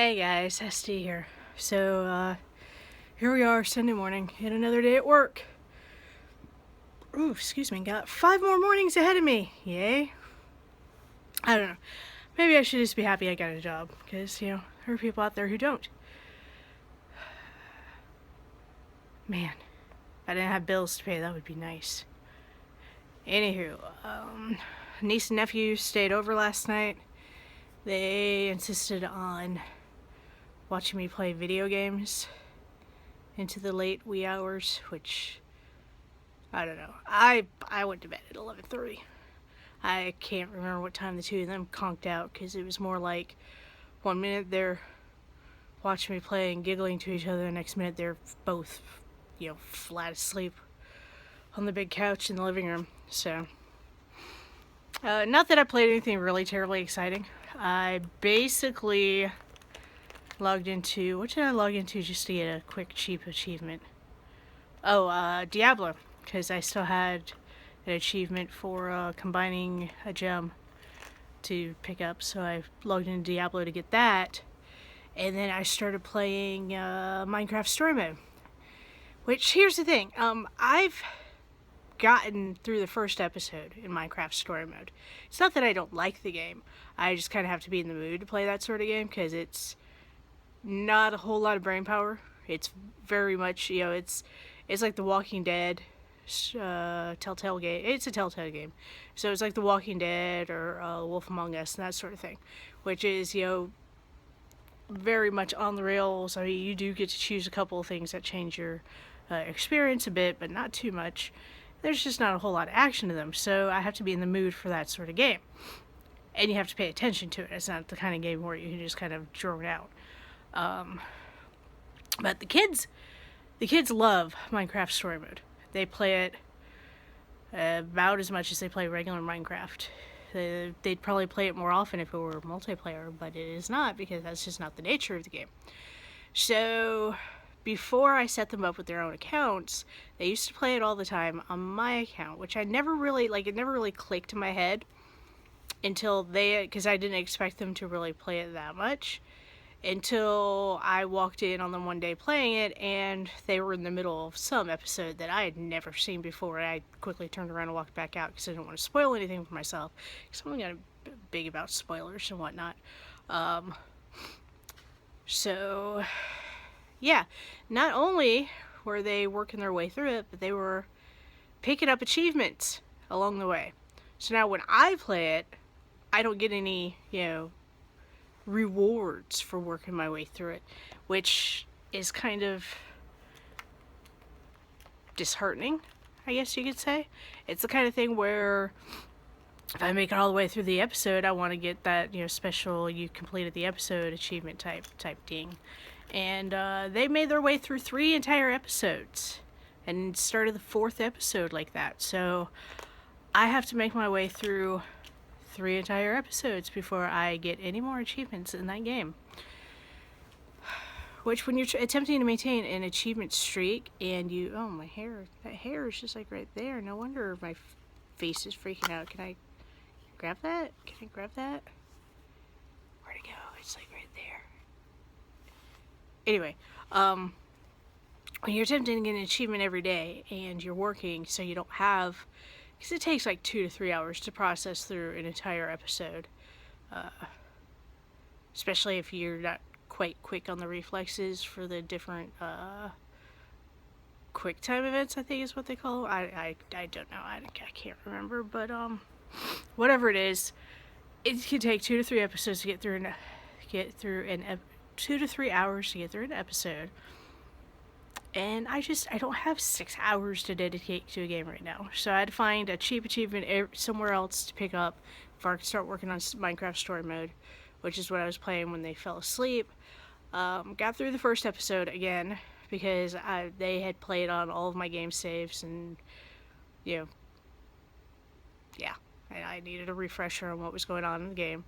Hey guys, SD here. Here we are, Sunday morning, yet another day at work. Ooh, excuse me, got 5 more mornings ahead of me. Yay. I don't know. Maybe I should just be happy I got a job, because, there are people out there who don't. Man, if I didn't have bills to pay, that would be nice. Anywho, niece and nephew stayed over last night. They insisted on watching me play video games into the late wee hours, which, I don't know. I went to bed at 11:30. I can't remember what time the two of them conked out, because it was more like 1 minute they're watching me play and giggling to each other, the next minute they're both, flat asleep on the big couch in the living room. So, not that I played anything really terribly exciting. I basically logged into, what did I log into just to get a quick cheap achievement? Oh, Diablo, because I still had an achievement for combining a gem to pick up, so I logged into Diablo to get that, and then I started playing Minecraft Story Mode. Which, here's the thing, I've gotten through the first episode in Minecraft Story Mode. It's not that I don't like the game, I just kind of have to be in the mood to play that sort of game, because it's not a whole lot of brain power. It's very much, it's like The Walking Dead, Telltale game. It's a Telltale game, so it's like The Walking Dead or Wolf Among Us and that sort of thing, which is very much on the rails. I mean, you do get to choose a couple of things that change your experience a bit, but not too much. There's just not a whole lot of action to them, so I have to be in the mood for that sort of game, and you have to pay attention to it. It's not the kind of game where you can just kind of drone out. But the kids love Minecraft Story Mode. They play it about as much as they play regular Minecraft. They'd probably play it more often if it were multiplayer, but it is not, because that's just not the nature of the game. So, before I set them up with their own accounts, they used to play it all the time on my account, which I never really, it never really clicked in my head until because I didn't expect them to really play it that much, until I walked in on them one day playing it, and they were in the middle of some episode that I had never seen before, and I quickly turned around and walked back out because I didn't want to spoil anything for myself, because I'm kind of big about spoilers and whatnot. So, yeah, not only were they working their way through it, but they were picking up achievements along the way. So now when I play it, I don't get any, rewards for working my way through it, which is kind of disheartening, I guess you could say. It's the kind of thing where if I make it all the way through the episode, I want to get that, special you completed the episode achievement type ding. And they made their way through 3 entire episodes and started the 4th episode like that. So I have to make my way through 3 entire episodes before I get any more achievements in that game. Which, when you're attempting to maintain an achievement streak and oh, my hair, that hair is just right there. No wonder my face is freaking out. Can I grab that? Where'd it go? It's right there. Anyway, when you're attempting to get an achievement every day and you're working so you don't have, because it takes 2 to 3 hours to process through an entire episode, especially if you're not quite quick on the reflexes for the different quick time events, I think is what they call them. I don't know, I can't remember, but whatever it is, it can take 2 to 3 episodes to get through 2 to 3 hours to get through an episode. And I don't have 6 hours to dedicate to a game right now. So I had to find a cheap achievement somewhere else to pick up before I could start working on Minecraft Story Mode, which is what I was playing when they fell asleep. Got through the first episode again, because they had played on all of my game saves, and, yeah, and I needed a refresher on what was going on in the game.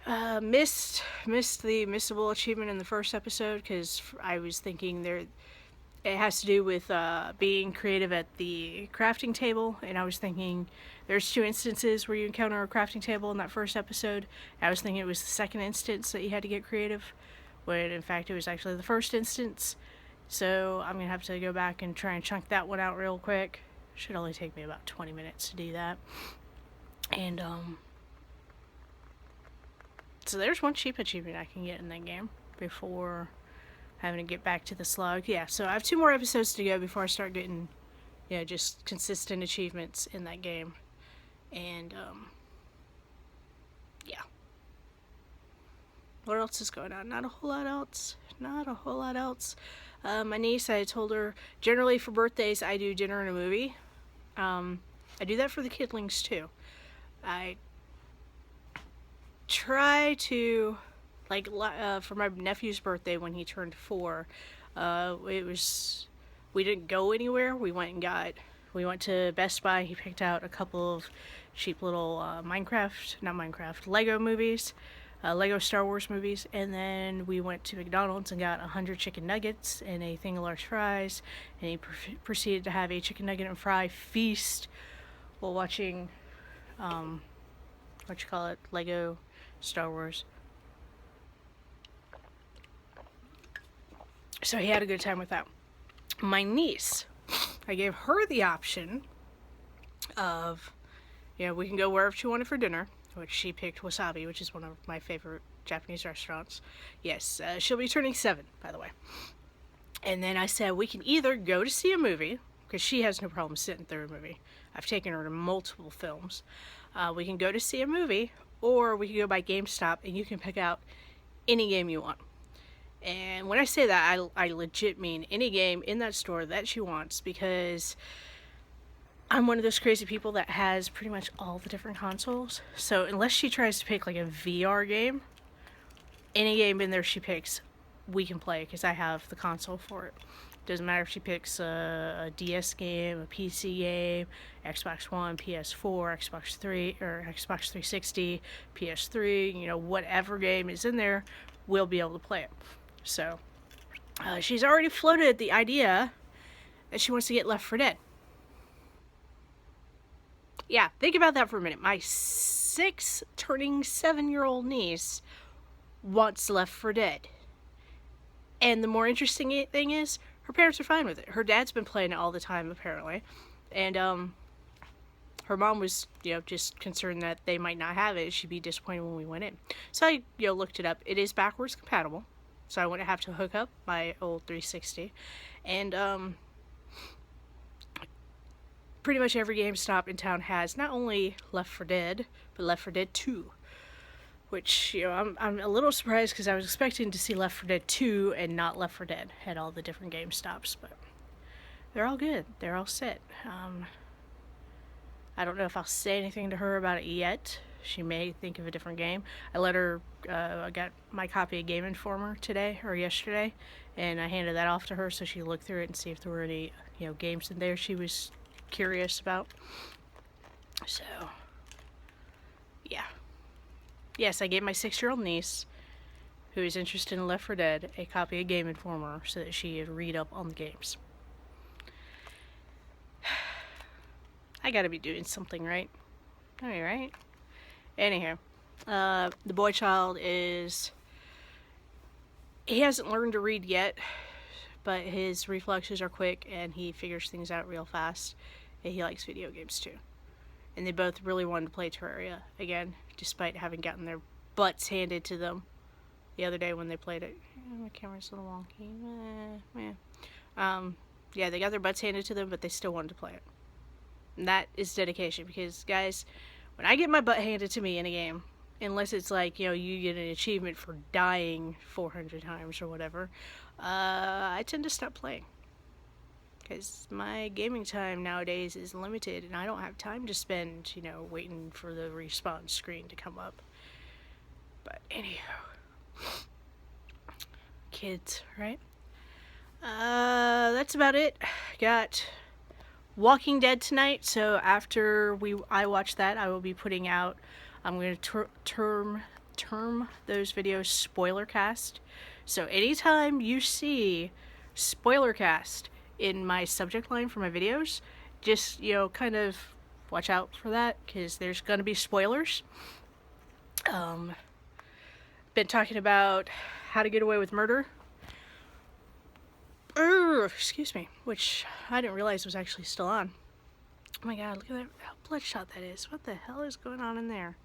Missed the missable achievement in the first episode, because I was thinking it has to do with being creative at the crafting table, and I was thinking there's 2 instances where you encounter a crafting table in that first episode. I was thinking it was the second instance that you had to get creative, when in fact it was actually the first instance. So I'm gonna have to go back and try and chunk that one out real quick. Should only take me about 20 minutes to do that. And so there's one cheap achievement I can get in that game before having to get back to the slug. Yeah, so I have 2 more episodes to go before I start getting, just consistent achievements in that game. And, yeah. What else is going on? Not a whole lot else. My niece, I told her, generally for birthdays, I do dinner and a movie. I do that for the kidlings, too. I try to... Like, for my nephew's birthday when he turned 4, we didn't go anywhere. We went to Best Buy. He picked out a couple of cheap little Lego movies, Lego Star Wars movies, and then we went to McDonald's and got 100 chicken nuggets and a thing of large fries, and he proceeded to have a chicken nugget and fry feast while watching, Lego Star Wars. So he had a good time with that. My niece, I gave her the option of, we can go wherever she wanted for dinner, which she picked Wasabi, which is one of my favorite Japanese restaurants. Yes, she'll be turning 7, by the way. And then I said, we can either go to see a movie, because she has no problem sitting through a movie. I've taken her to multiple films. We can go to see a movie, or we can go by GameStop, and you can pick out any game you want. And when I say that, I legit mean any game in that store that she wants, because I'm one of those crazy people that has pretty much all the different consoles. So unless she tries to pick like a VR game, any game in there she picks, we can play, because I have the console for it. Doesn't matter if she picks a DS game, a PC game, Xbox One, PS4, Xbox 3, or Xbox 360, PS3, whatever game is in there, we'll be able to play it. So, she's already floated the idea that she wants to get Left 4 Dead. Yeah, think about that for a minute. My 6 turning 7-year-old niece wants Left 4 Dead. And the more interesting thing is, her parents are fine with it. Her dad's been playing it all the time, apparently. And, her mom was, just concerned that they might not have it. She'd be disappointed when we went in. So I, looked it up. It is backwards compatible. So I wouldn't have to hook up my old 360. And, pretty much every GameStop in town has not only Left 4 Dead, but Left 4 Dead 2. Which, I'm a little surprised, because I was expecting to see Left 4 Dead 2 and not Left 4 Dead at all the different GameStops. But they're all good. They're all set. I don't know if I'll say anything to her about it yet. She may think of a different game. I let her, I got my copy of Game Informer today, or yesterday, and I handed that off to her so she could look through it and see if there were any, games in there she was curious about. So, yeah. Yes, I gave my 6-year-old niece, who is interested in Left 4 Dead, a copy of Game Informer so that she could read up on the games. I gotta be doing something right. Alright. Anyhow, the boy child he hasn't learned to read yet, but his reflexes are quick and he figures things out real fast, and he likes video games too. And they both really wanted to play Terraria again, despite having gotten their butts handed to them the other day when they played it. My camera's a little wonky. Yeah, they got their butts handed to them, but they still wanted to play it. And that is dedication, because, guys, when I get my butt handed to me in a game, unless it's like, you get an achievement for dying 400 times or whatever, I tend to stop playing. Because my gaming time nowadays is limited, and I don't have time to spend, waiting for the respawn screen to come up. But anyhow, kids, right? That's about it. Got Walking Dead tonight, so after I watch that, I will be putting out, I'm going to term those videos spoiler cast. So anytime you see spoiler cast, in my subject line for my videos. Just, kind of watch out for that, because there's going to be spoilers. Been talking about How to Get Away with Murder. Excuse me. Which I didn't realize was actually still on. Oh my god, look at that, how bloodshot that is. What the hell is going on in there?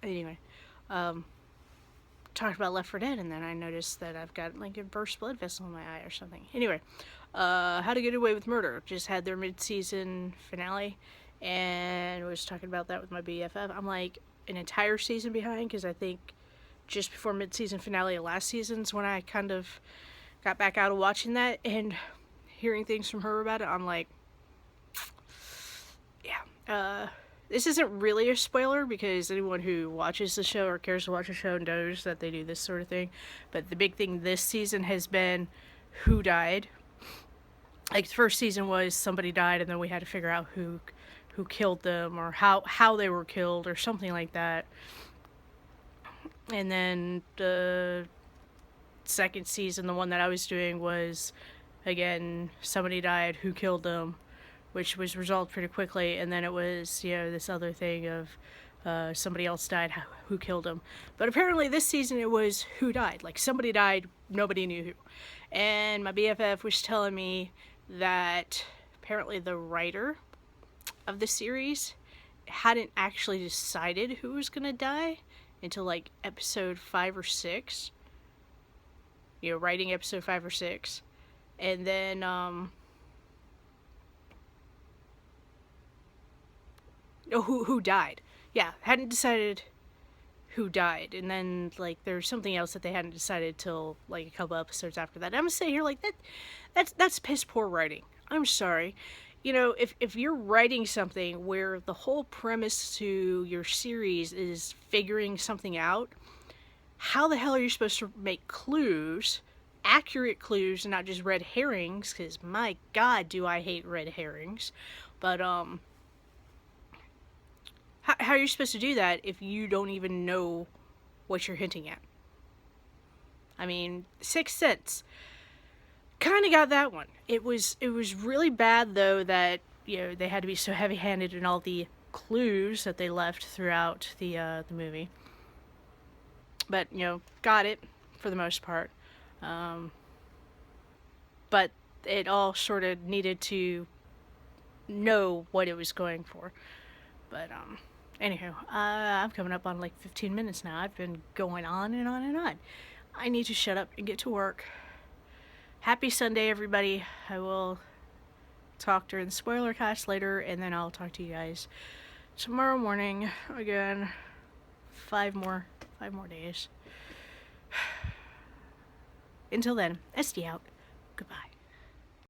Anyway. Talked about Left 4 Dead, and then I noticed that I've got like a burst blood vessel in my eye or something. Anyway, How to Get Away with Murder just had their mid-season finale, and was talking about that with my BFF. I'm like an entire season behind, because I think just before mid-season finale of last season's when I kind of got back out of watching that, and hearing things from her about it, I'm like, yeah. This isn't really a spoiler, because anyone who watches the show or cares to watch the show knows that they do this sort of thing. But the big thing this season has been who died. Like, the first season was somebody died, and then we had to figure out who killed them, or how they were killed, or something like that. And then the second season, the one that I was doing, was, again, somebody died, who killed them, which was resolved pretty quickly. And then it was, this other thing of somebody else died, who killed them. But apparently this season it was who died. Like, somebody died, nobody knew who. And my BFF was telling me that apparently the writer of the series hadn't actually decided who was gonna die until like episode 5 or 6. Writing episode 5 or 6. And then who died. Yeah, hadn't decided who died. And then, like, there's something else that they hadn't decided till, like, a couple episodes after that. I'm gonna say here, like, that's piss poor writing. I'm sorry. If you're writing something where the whole premise to your series is figuring something out, how the hell are you supposed to make clues, accurate clues, and not just red herrings? Because, my god, do I hate red herrings. But, how are you supposed to do that if you don't even know what you're hinting at? I mean, Sixth Sense kind of got that one. It was really bad, though, that they had to be so heavy-handed in all the clues that they left throughout the movie. But got it for the most part. But it all sort of needed to know what it was going for. But anywho, I'm coming up on like 15 minutes now. I've been going on and on and on. I need to shut up and get to work. Happy Sunday, everybody. I will talk during the spoiler cast later, and then I'll talk to you guys tomorrow morning. Again, 5 more days. Until then, SD out. Goodbye.